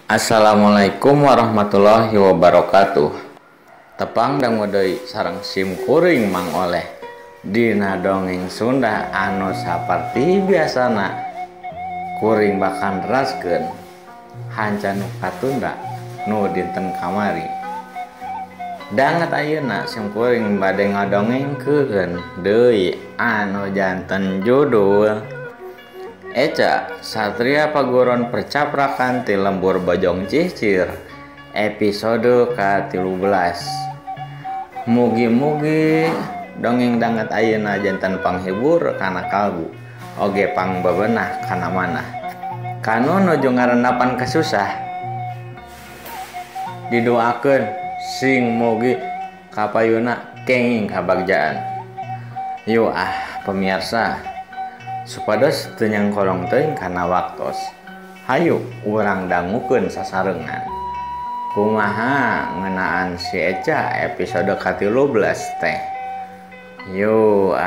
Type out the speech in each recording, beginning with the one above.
Assalamualaikum warahmatullahi wabarakatuh. Tepang dangu deui sareng sim kuring Mang Oleh dina dongeng Sunda anu saperti biasana kuring bakal neraskeun hanca nu katunda nu dinten kamari. Danget ayeuna sim kuring bade ngadongengkeun deui anu janten judul Eca Satria Paguron Percaprakan ti Lembur Bojong Cicir episode ke-13. Mugi-mugi dongeng danget ayeuna janten panghibur kana kalbu oge pangbebenah kana manah kanu nuju ngarendapan kasusah didoakeun sing mugi kapayuna kenging kabagjaan. Yuk pemirsa, supados teu nyangkolong teuing kana waktos, hayu urang dangukeun sasarengan kumaha ngeunaan si Eca episode ke-13 teh. Yuk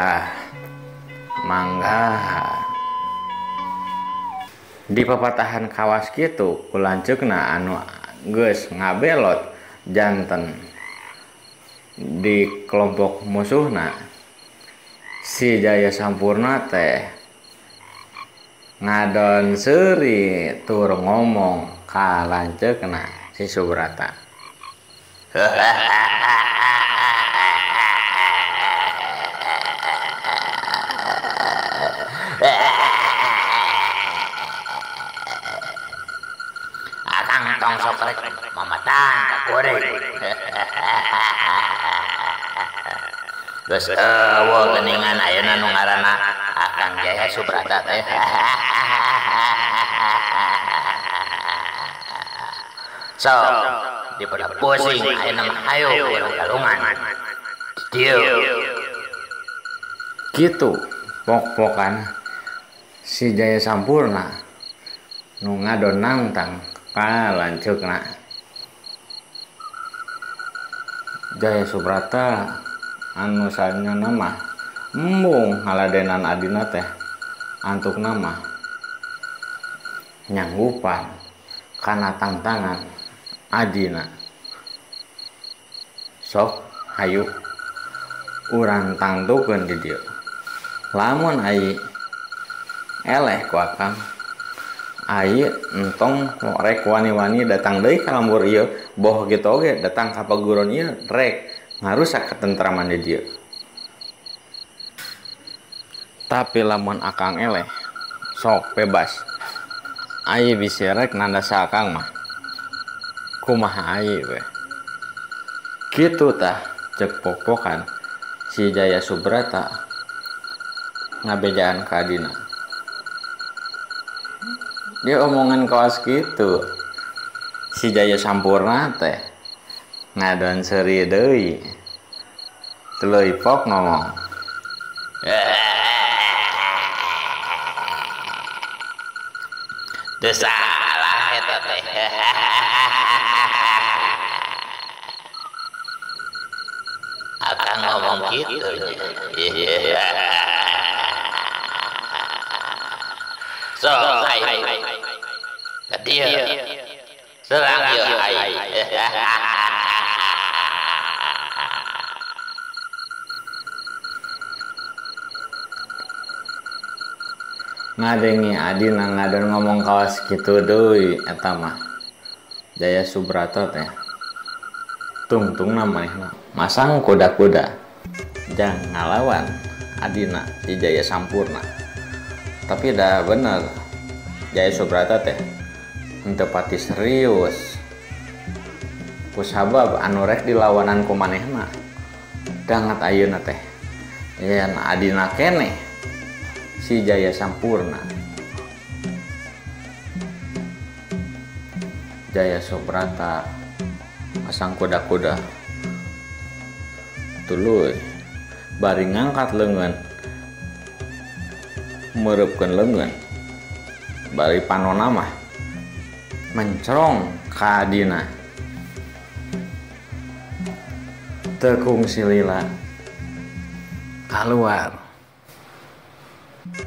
mangga. Di papatahan kawas kitu kulanceukna anu geus ngabelot janten di kelompok musuhna si Jaya Sampurna teh ngadon seuri tur ngomong ka lanceukna si Subrata. Akang tong sok rek mamatang ka goreng. Geus eueuh geuningan ayeuna nu ngaranna Akang Jaya Subrata teh. So, daripada pusing ayeuna mah hayu urang galungan. Dieu. Kitu pok-pokan si Jaya Sampurna nu ngadon nantang ka lanceukna. Jaya Subrata anu saenyana mah embung ngaladenan adina teh antukna mah nyanggupan kana tantangan adina. Sok hayu urang tangtukeun di dieu. Lamun ai eleh ku Akang, ai entong rek wani-wani datang deui ka lembur ieu, boh kitu oge datang ka paguron ieu rek ngarusak ketentraman di dieu. Tapi lamun Akang eleh, sok bebas. Ai bisi rek nandasa Akang mah. Kumaha ai we. Kitu tah cek pok-pokan si Jaya Subrata ngabejaan ka adina. Dia omongan kawas gitu si Jaya Sampurna teh ngadon seuri deui tuluy pok ngomong, Teu salah eta teh. Akang ngomong kitu. So, hai. Kadieu. Serang ieu hai. ngadengi adina ngadon ngomong kawas kitu deui eta mah Jaya Subrata teh tungtungna manehna masang kuda-kuda jang ngalawan adina si Jaya Sampurna. Tapi dah bener Jaya Subrata teh henteu pati serius kusabab anu rek dilawanan ku manehna danget ayeuna teh yen adina keneh si Jaya Sampurna. Jaya Subrata pasang kuda-kuda tuluy bari ngangkat leungeun meureupeun leungeun bari panonna mah mencrong ka adina. Teu kungsi lila kaluar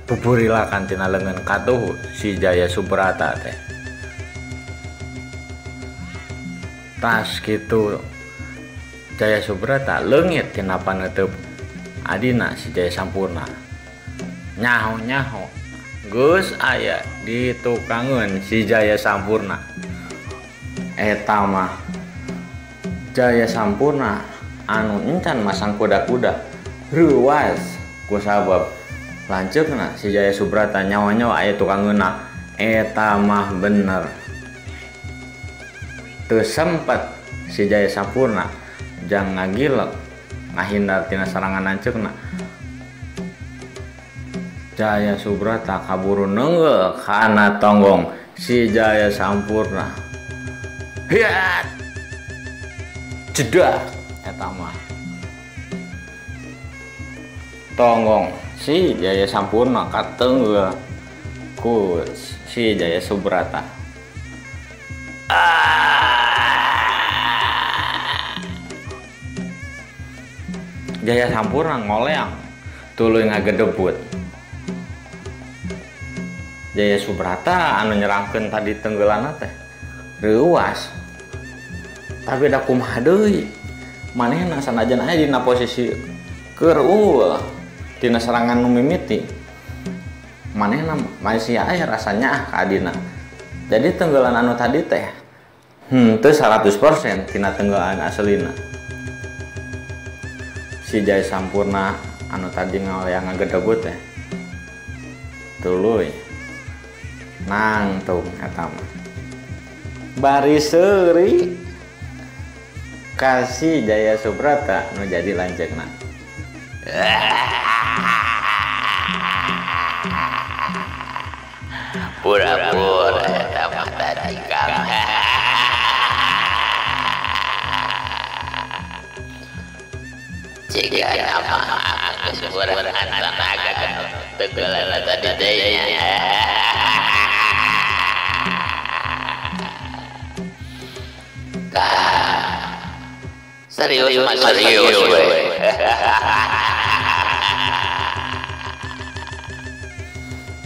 pupurilakan tina leungeun katuh si Jaya Subrata teh. tas gitu Jaya Subrata leungit tina paneuteub adina si Jaya Sampurna. Nyaho geus aya di tukangeun si Jaya Sampurna. Eta mah Jaya Sampurna anu encan masang kuda-kuda ruas kusabab lanceukna si Jaya Subrata nyawa-nyawa aya tukangeunna. Eta mah bener teu sempet si Jaya Sampurna jang ngagilek ngahindar tina serangan lanceukna. Jaya Subrata kaburu neunggel kana tonggong si Jaya Sampurna. Hiat jedak eta mah tonggong si Jaya Sampurna kateunggel ku si Jaya Subrata. Jaya Sampurna ngoleang tuluy ngagedebut. Jaya Subrata anu nyerangkeun tadi tenggeulana teh reuas, tapi da kumaha deui manehna sanajan aya dina posisi keur unggul tina serangan nu mimiti, manehna masih aya rasanya ka adina. Jadi tenggeulan anu tadi teh teu 100% tina tenggeulan aslina. Si Jaya Sampurna anu tadi ngoleang ngagedebut teh tuluy nangtung eta mah bari seuri kasih Jaya Subrata nu jadi lanceukna. Pura-pura eta mah tadi Kang. Jika nama kesuburan tenaga tenggelan tadi dayanya. Serius mas serius we.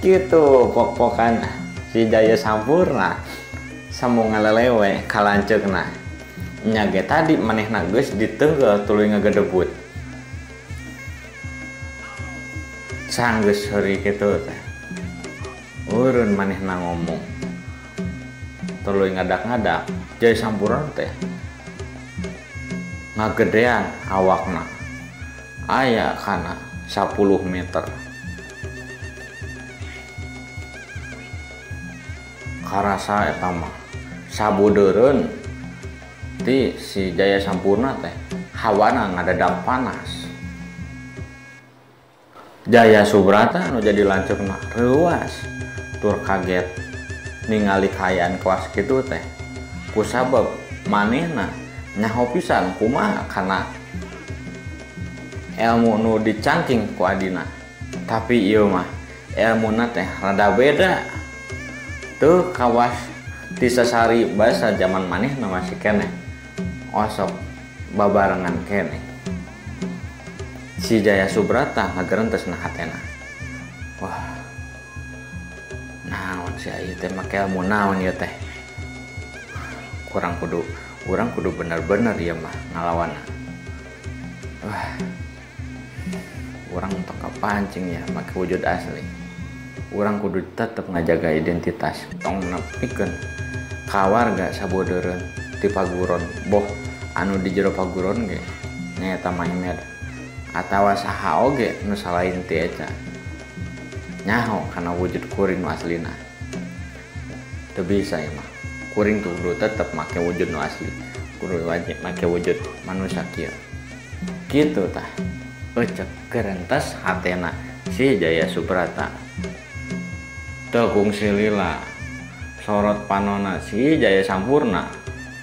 Gitu pok-pokan si Jaya Sampurna sambung ngalelewe kalanceukna. Nya ge tadi manehna geus diteunggel tuluy ngagedebut. Sanggeus heuri kitu teh urun manehna ngomong tuluy ngadak-ngadak Jaya Sampurna teh ngagedean awakna aya kana 10 meter. Karasa eta mah sabudeureun ti si Jaya Sampurna teh hawana ngadadak panas. Jaya Subrata anu jadi lanceukna reuas tur kaget ningali kaayaan kelas kitu teh kusabab manehna nyaho pisan kumaha kana ilmu nu dicangking ku adina. Tapi ieu mah ilmuna teh rada beda teu kawas ti sasari basa zaman manehna masih keneh osok babarengan keneh. Si Jaya Subrata ngagerenteusna hatena. Wah, naon si ieu teh make ilmu naon ieu teh? Urang kudu bener-bener ieu mah ngalawanna. Wah, urang untuk kapancing ya make wujud asli. Urang kudu tetep ngajaga identitas, tong nepikeun ka warga sabodeureun ti paguron. Boh, anu di jero paguron ge nyaeta Mahimed atawa saha oge nu salain ti eta nyaho kana wujud kuring nu aslina. Teu bisa ieu mah. Kuring tuh kudu tetep make wujud nu asli, kudu wajib make wujud manusia kieu. Kitu tah ecek gerentes hatena si Jaya Subrata. Teu kungsi lila sorot panonna si Jaya Sampurna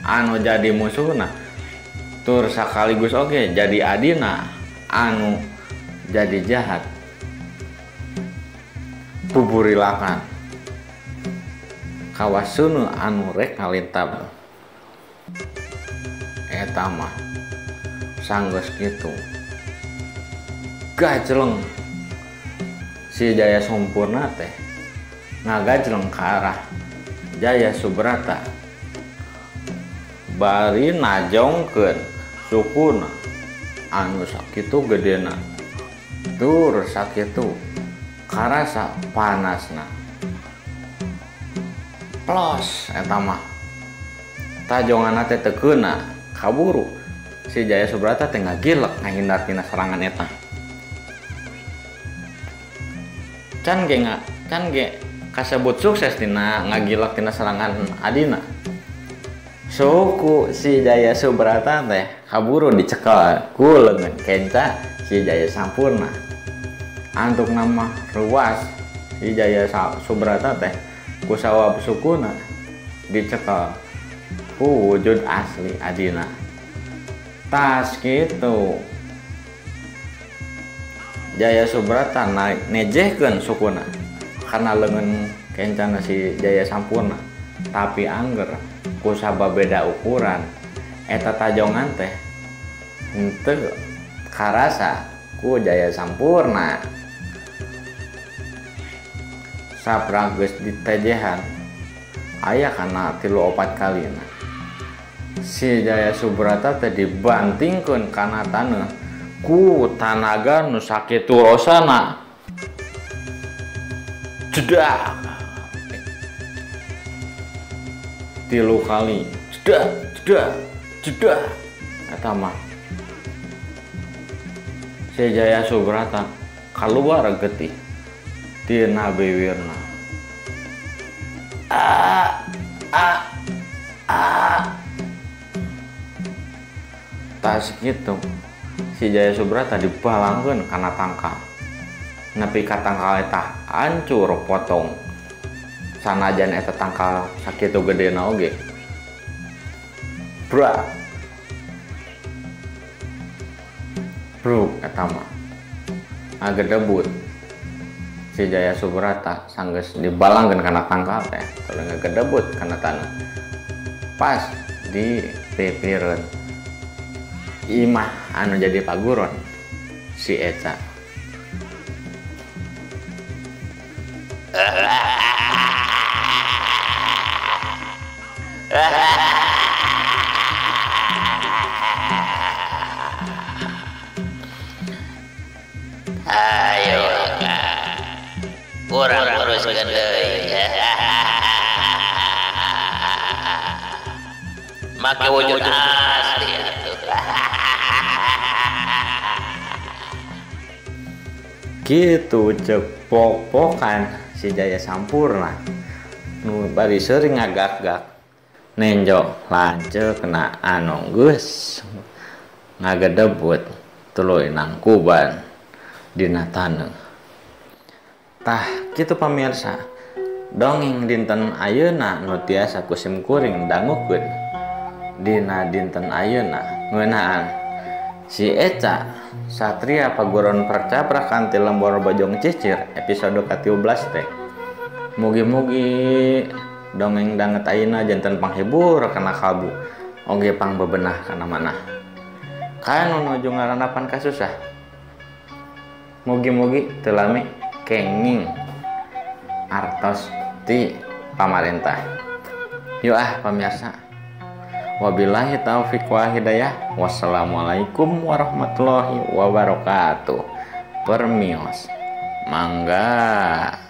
anu jadi musuhna tur sakaligus oge jadi adina anu jadi jahat. Puburilakan kawasunu anu rek ngalintab eta mah sanggeus kitu gajleng si Jaya Sampurna teh ngagajleng ke arah Jaya Subrata bari najongkeun sukuna anu sakitu gedena tur sakitu karasa panasna plos eta mah tajonganna teh teu keuna kaburu si Jaya Subrata teh ngagilek ngahindar tina serangan eta can ge kasebut sukses tina ngagilek tina serangan adina suku si Jaya Subrata teh kaburu dicekel ku leungeun kenca si Jaya Sampurna antuk nama ruas si Jaya Subrata teh ku sawab sukuna dicekel ku wujud asli adina tas gitu Jaya Subrata nejehkeun sukuna karena leungeun kencana si Jaya Sampurna tapi angger ku sababeda ukuran eta tajongan teh henteu karasa ku Jaya Sampurna saprang geus ditejehan aya kana 3-4 kalina si Jaya Subrata teh dibantingkeun kana taneuh ku tanaga nu sakitu rosana jedak 3 kali jedak eta mah si Jaya Subrata kaluar getih tina bibirna tas gitu si Jaya Subrata dibalangkeun kana tangkal nepi ka tangkal eta hancur potong sanajan eta tangkal sakitu gedena oge brak bruk eta mah ngagedebut si Jaya Subrata sanggeus dibalangkeun kana tangkal teh tuluy ngagedebut kana taneuh pas di pipireun imah anu jadi paguron si Eca ayo kurang uruskeun deui make wujud asli atuh gitu cek pok-pokan si Jaya Sampurna nu bari seuring ngagak-gak nenjo lanceuk kena anu geus ngagedebut tuluy nangkuban dina taneuh tah kitu pamirsa dongeng dinten ayeuna nu tiasa kusim kuring dangukeun dina dinten ayeuna ngeunaan si Eca Satria Paguron Percapra kanti Lembor Bojong Cicir episode ke-13 teh mugi-mugi dongeng danget ayeuna janten panghibur kana kalbu oge pangbebenah kana manah kanu nuju ngaranapan kasusah mugi-mugi teu lami kenging artos ti pamarentah yuk pamirsa wabillahi taufiq wa hidayah wassalamualaikum warahmatullahi wabarakatuh permios mangga